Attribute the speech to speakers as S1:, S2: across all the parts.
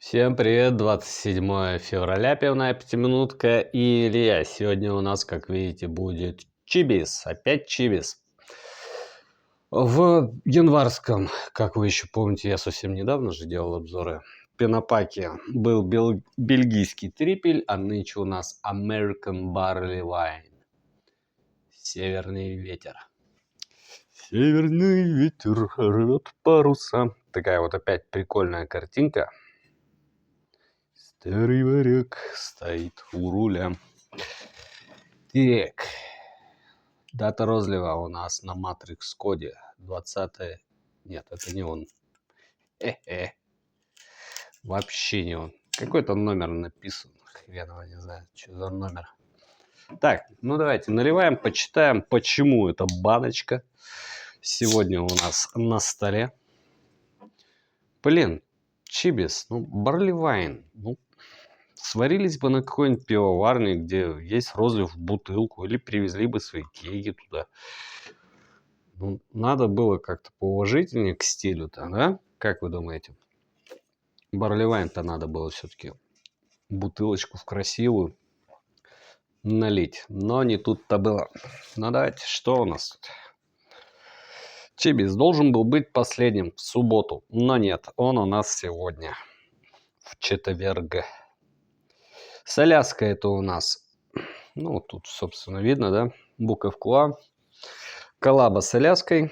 S1: Всем привет, 27 февраля, пивная пятиминутка и Илья. Сегодня у нас, как видите, будет чибис, опять чибис. В январском, как вы еще помните, я совсем недавно же делал обзоры, пенопаке был бельгийский трипель, а нынче у нас American Barley Wine. Северный ветер. Северный ветер рвет паруса. Такая вот опять прикольная картинка. Старый варяг стоит у руля. Так, дата розлива у нас на Matrix коде 20. Нет, это не он. Вообще не он. Какой-то номер написан. Хрен его не знаю, что за номер. Так, ну давайте наливаем, почитаем, почему эта баночка сегодня у нас на столе. Блин, чибис, барливайн, сварились бы на какой-нибудь пивоварне, где есть розлив в бутылку, или привезли бы свои кеги туда. Надо было как-то поуважительнее к стилю-то, да? Как вы думаете? Барливайн-то надо было все-таки бутылочку в красивую налить. Но не тут-то было. Ну давайте, что у нас тут? Чибис должен был быть последним в субботу, но нет, он у нас сегодня в четверг. С Аляской это у нас, тут, собственно, видно, да, буковку А. Коллаба с Аляской,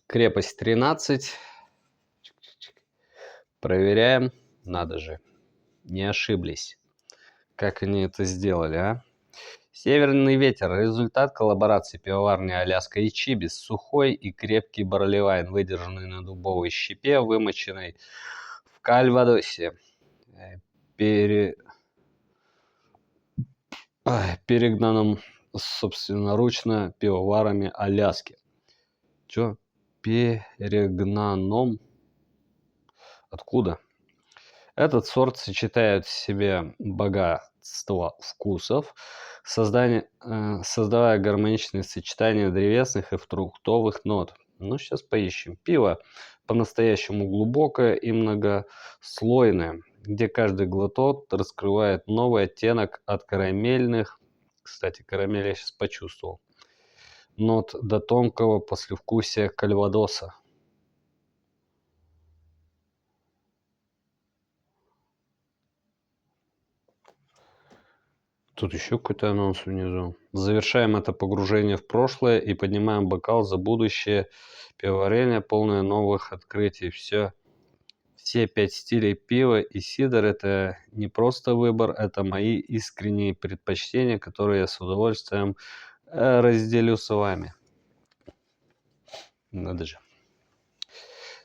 S1: крепость 13. Проверяем, надо же, не ошиблись. Как они это сделали, а? Северный ветер. Результат коллаборации пивоварни Аляска и чибис. Сухой и крепкий барливайн, выдержанный на дубовой щепе, вымоченной в кальвадосе. Перегнанном собственноручно пивоварами Аляски. Чё? Перегнаном? Откуда? Этот сорт сочетает в себе богатство вкусов, создавая гармоничные сочетания древесных и фруктовых нот. Сейчас поищем. Пиво по-настоящему глубокое и многослойное, где каждый глоток раскрывает новый оттенок от карамельных. Кстати, карамель я сейчас почувствовал. Нот до тонкого послевкусия кальвадоса. Тут еще какой-то анонс внизу. Завершаем это погружение в прошлое и поднимаем бокал за будущее пивоварение, полное новых открытий. Все 5 стилей пива и сидр — это не просто выбор, это мои искренние предпочтения, которые я с удовольствием разделю с вами. Надо же.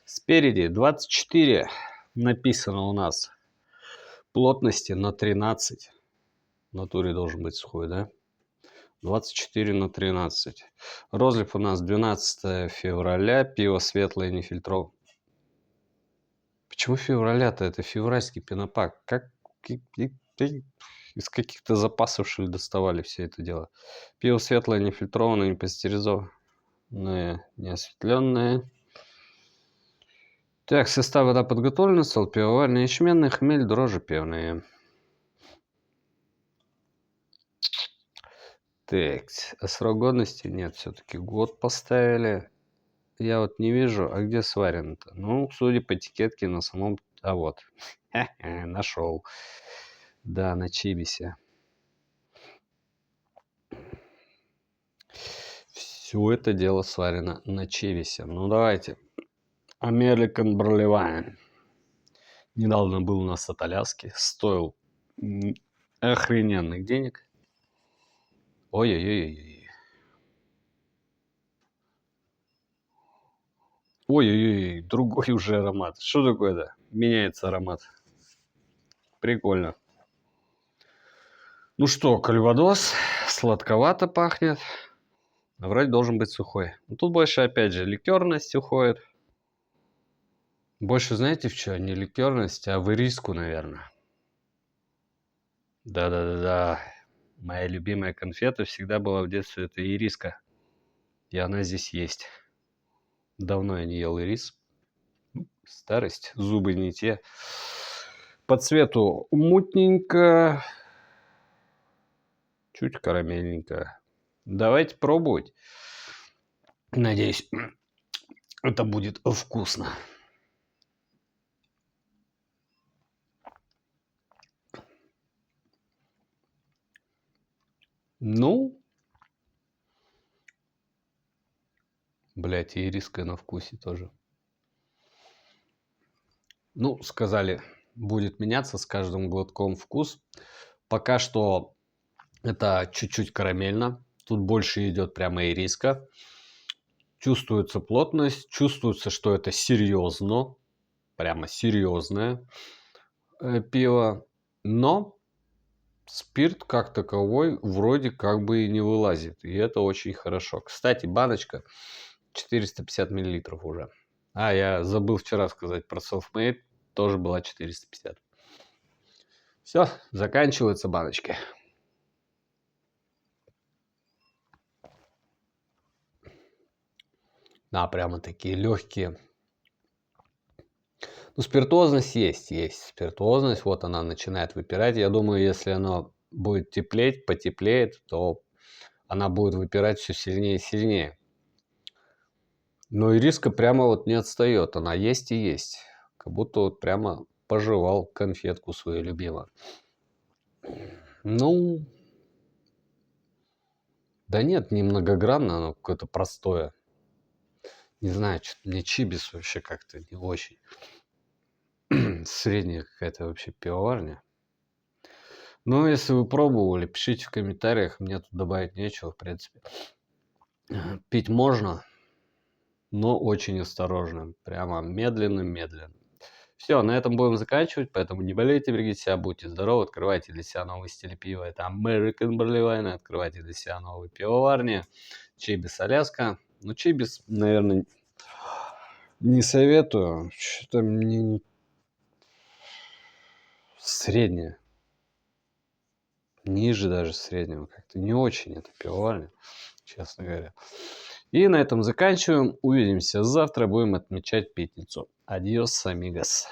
S1: Спереди 24 написано у нас. Плотности на 13. В натуре должен быть сухой, да? 24 на 13. Розлив у нас 12 февраля. Пиво светлое, нефильтрованное. Почему февраля-то? Это февральский пенопак. Как из каких-то запасов, что ли, доставали все это дело? Пиво светлое, нефильтрованное, не пастеризованное, не осветленное. Так, состав: вода подготовлена, соль пивоварня, ячменный, хмель, дрожжи пивные. Так, а срок годности? Нет, все-таки год поставили. Я вот не вижу, а где сварено-то? Судя по этикетке, на самом... А вот, нашел. Да, на чибисе. Все это дело сварено на чибисе. Давайте. American Barley Wine. Недавно был у нас от Аляски. Стоил охрененных денег. Ой-ой-ой. Ой-ой-ой, другой уже аромат. Что такое-то? Меняется аромат. Прикольно. Что, кальвадос. Сладковато пахнет. А вроде должен быть сухой. Тут больше, опять же, ликерность уходит. Больше, знаете, в что? Не ликерность, а в ириску, наверное. Да-да-да-да. Моя любимая конфета всегда была в детстве. Это ириска. И она здесь есть. Давно я не ел ирис. Старость, зубы не те. По цвету мутненько, чуть карамельненько. Давайте пробовать. Надеюсь, это будет вкусно. Ну, блядь, и ириска на вкусе тоже. Ну, сказали, будет меняться с каждым глотком вкус. Пока что это чуть-чуть карамельно. Тут больше идет прямо ириска. Чувствуется плотность, чувствуется, что это серьезно. Прямо серьезное пиво. Но спирт как таковой вроде как бы и не вылазит. И это очень хорошо. Кстати, баночка 450 миллилитров уже. А, я забыл вчера сказать про Selfmade. Тоже была 450. Все, заканчиваются баночки. Да, прямо такие легкие. Ну, спиртозность есть. Спиртозность, вот она начинает выпирать. Я думаю, если оно будет теплеть, потеплеет, то она будет выпирать все сильнее и сильнее. Но ириска прямо вот не отстает. Она есть и есть. Как будто вот прямо пожевал конфетку свою любимую. Ну, да нет, не многогранно, оно какое-то простое. Не знаю, что-то мне чибис вообще как-то не очень. Средняя какая-то вообще пивоварня. Ну, если вы пробовали, пишите в комментариях. Мне тут добавить нечего, в принципе. Пить можно, но очень осторожно. Прямо медленно-медленно. Все, на этом будем заканчивать. Поэтому не болейте, берегите себя, будьте здоровы. Открывайте для себя новые стили пива. Это American Barley Wine. Открывайте для себя новые пивоварни. Чибис Аляска. Ну, Чибис, наверное, не советую. Что-то мне среднее. Ниже даже среднего. Как-то не очень это пивоварня, честно говоря. И на этом заканчиваем. Увидимся завтра. Будем отмечать пятницу. Адьос, амигос.